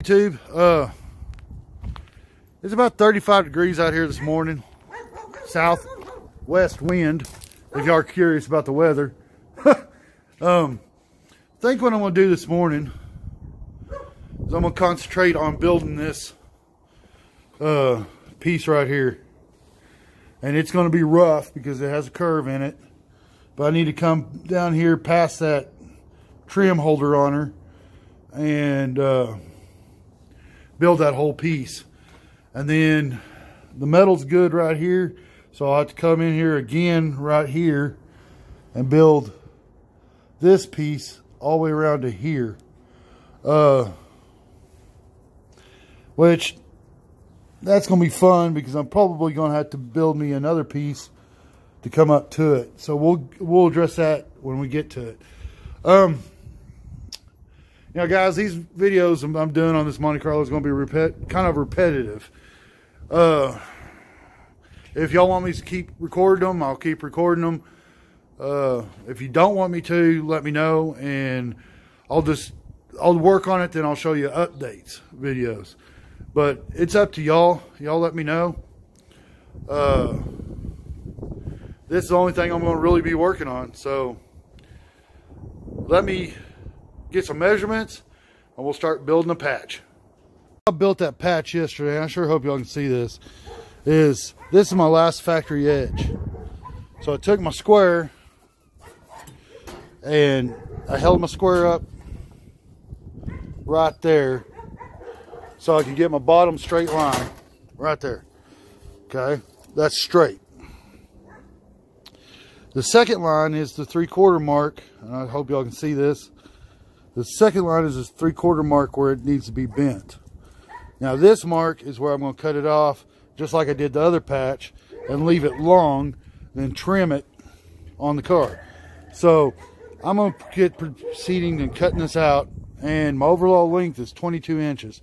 YouTube, it's about 35 degrees out here this morning. Southwest wind, if y'all are curious about the weather. I think what I'm going to do this morning is I'm going to concentrate on building this piece right here. And it's going to be rough because it has a curve in it. But I need to come down here past that trim holder on her and build that whole piece. And then the metal's good right here, so I'll have to come in here again right here and build this piece all the way around to here, which that's gonna be fun because I'm probably gonna have to build me another piece to come up to it. So we'll address that when we get to it. You know, guys, these videos I'm doing on this Monte Carlo is going to be kind of repetitive. If y'all want me to keep recording them, I'll keep recording them. If you don't want me to, let me know, and I'll work on it. Then I'll show you updates videos. But it's up to y'all. Y'all let me know. This is the only thing I'm going to really be working on. So let me get some measurements and we'll start building a patch. I built that patch yesterday. I sure hope y'all can see this. This is my last factory edge. So I took my square and I held my square up right there so I can get my bottom straight line right there. Okay, that's straight. The second line is the 3/4 mark, and I hope y'all can see this. The second line is this 3/4 mark where it needs to be bent. Now this mark is where I'm going to cut it off, just like I did the other patch, and leave it long, then trim it on the car. So I'm going to get proceeding and cutting this out, and my overall length is 22 inches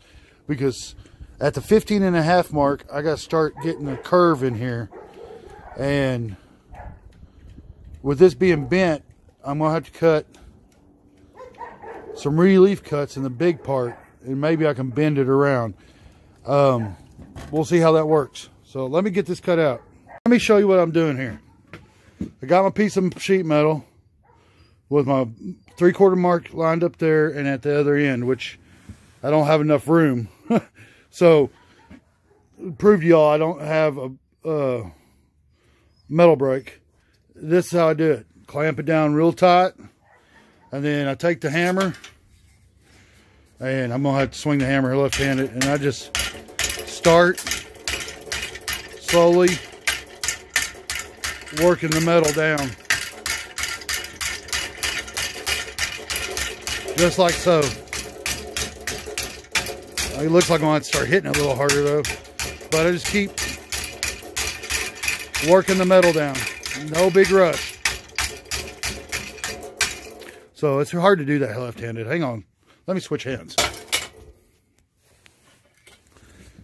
because at the 15.5 mark, I got to start getting a curve in here. And with this being bent, I'm going to have to cut some relief cuts in the big part, and maybe I can bend it around. We'll see how that works. So let me get this cut out. Let me show you what I'm doing here. I got my piece of sheet metal with my 3/4 mark lined up there and at the other end, which I don't have enough room. So prove to y'all I don't have a metal brake. This is how I do it. Clamp it down real tight. And then I take the hammer, and I'm going to have to swing the hammer left-handed, and I just start slowly working the metal down. Just like so. It looks like I'm going to have to start hitting it a little harder though. But I just keep working the metal down. No big rush. So it's hard to do that left-handed. Hang on. Let me switch hands.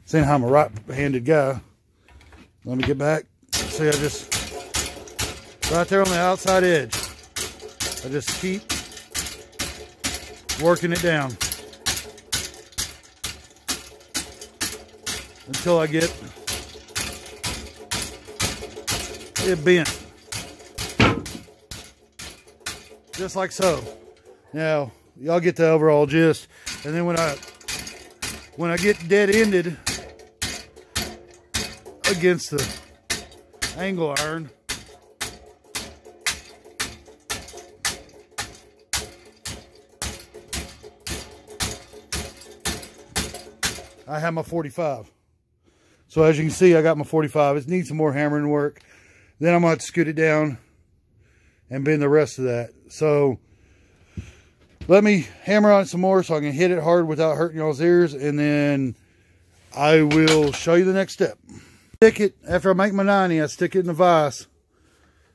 Seeing how I'm a right-handed guy. Let me get back. See, I just, right there on the outside edge, I just keep working it down until I get it bent. Just like so. Now, y'all get the overall gist. And then when I get dead-ended against the angle iron, I have my 45. So as you can see, I got my 45. It needs some more hammering work. Then I'm going to have to scoot it down and bend the rest of that. So let me hammer on it some more so I can hit it hard without hurting y'all's ears, and then I will show you the next step. Stick it, after I make my 90, I stick it in the vise,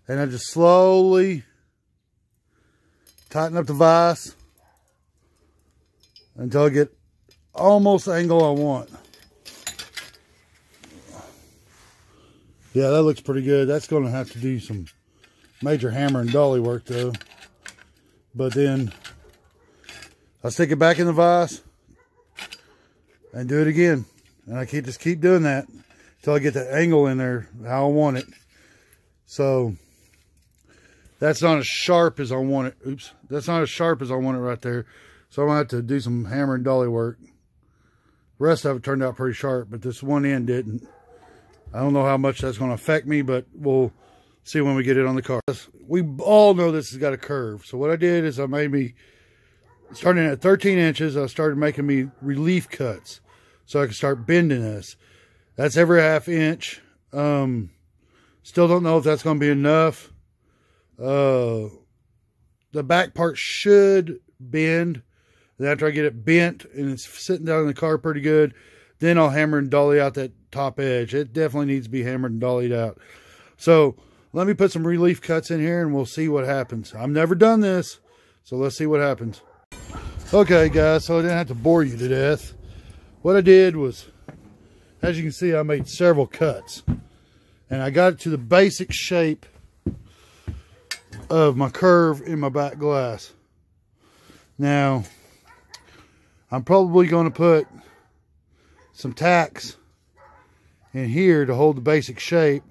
and I just slowly tighten up the vise until I get almost the angle I want. Yeah, that looks pretty good. That's going to have to do some major hammer and dolly work though. But then I stick it back in the vise, and do it again. And I just keep doing that until I get the angle in there how I want it. So that's not as sharp as I want it. Oops. That's not as sharp as I want it right there. So I'm going to have to do some hammer and dolly work. The rest of it turned out pretty sharp, but this one end didn't. I don't know how much that's going to affect me, but we'll see when we get it on the car. We all know this has got a curve. So what I did is I made me, starting at 13 inches, I started making me relief cuts so I could start bending this. That's every ½ inch. Still don't know if that's going to be enough. The back part should bend. And after I get it bent and it's sitting down in the car pretty good, then I'll hammer and dolly out that top edge. It definitely needs to be hammered and dollied out. So let me put some relief cuts in here and we'll see what happens. I've never done this, so let's see what happens. Okay, guys, so I didn't have to bore you to death. What I did was, as you can see, I made several cuts. And I got it to the basic shape of my curve in my back glass. Now, I'm probably going to put some tacks in here to hold the basic shape.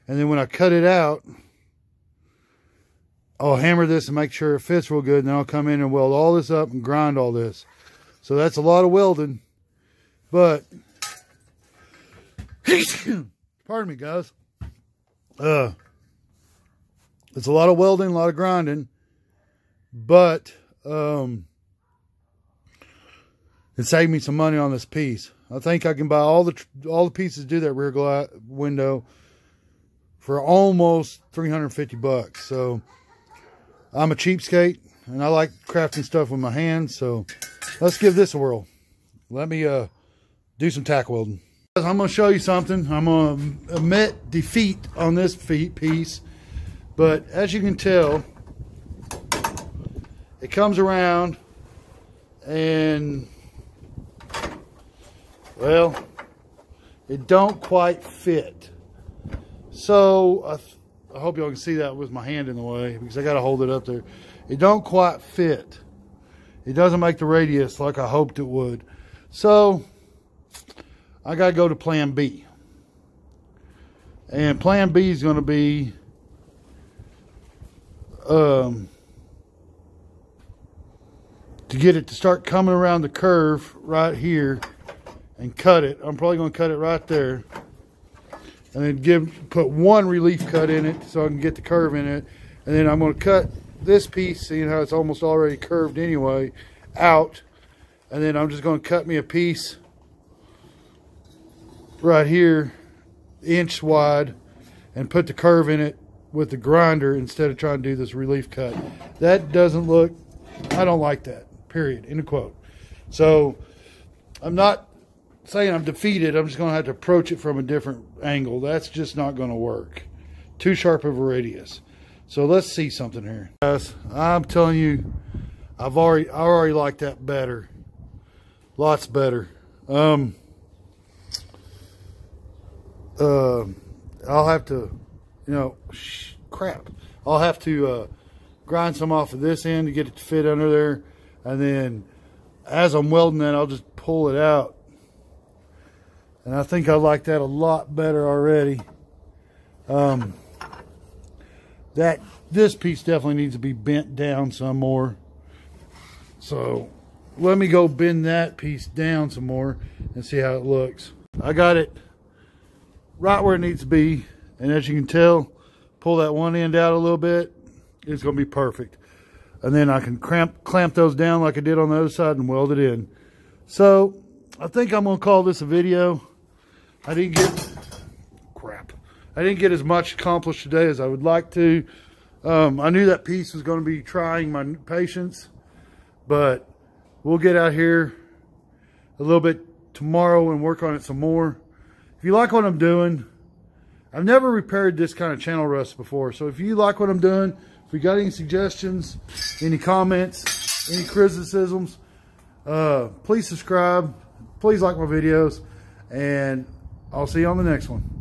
And then when I cut it out, I'll hammer this and make sure it fits real good. And then I'll come in and weld all this up and grind all this. So that's a lot of welding. But, pardon me, guys. It's a lot of welding, a lot of grinding. But, it saved me some money on this piece. I think I can buy all the pieces to do that rear glass window for almost 350 bucks. So I'm a cheapskate and I like crafting stuff with my hands. So let's give this a whirl. Let me do some tack welding. I'm going to show you something. I'm going to admit defeat on this piece, but as you can tell, it comes around and, well, it don't quite fit. So I hope y'all can see that with my hand in the way, because I got to hold it up there. It don't quite fit. It doesn't make the radius like I hoped it would. So I got to go to plan B. And plan B is going to be to get it to start coming around the curve right here and cut it. I'm probably going to cut it right there. And then put one relief cut in it so I can get the curve in it. And then I'm going to cut this piece, seeing how it's almost already curved anyway, out. And then I'm just going to cut me a piece right here, inch wide, and put the curve in it with the grinder instead of trying to do this relief cut. That doesn't look, I don't like that, period, end of quote. So I'm not saying I'm defeated. I'm just going to have to approach it from a different angle. That's just not going to work. Too sharp of a radius. So let's see something here. Guys, I'm telling you, I already like that better. Lots better. I'll have to, crap. I'll have to grind some off of this end to get it to fit under there. And then as I'm welding that, I'll just pull it out. And I think I like that a lot better already. This piece definitely needs to be bent down some more. So let me go bend that piece down some more and see how it looks. I got it right where it needs to be. And as you can tell, pull that one end out a little bit. It's going to be perfect. And then I can clamp those down like I did on the other side and weld it in. So I think I'm going to call this a video. I didn't get as much accomplished today as I would like to. I knew that piece was going to be trying my patience, but we'll get out here a little bit tomorrow and work on it some more. If you like what I'm doing, I've never repaired this kind of channel rust before. So if you like what I'm doing, if you got any suggestions, any comments, any criticisms, please subscribe. Please like my videos, and I'll see you on the next one.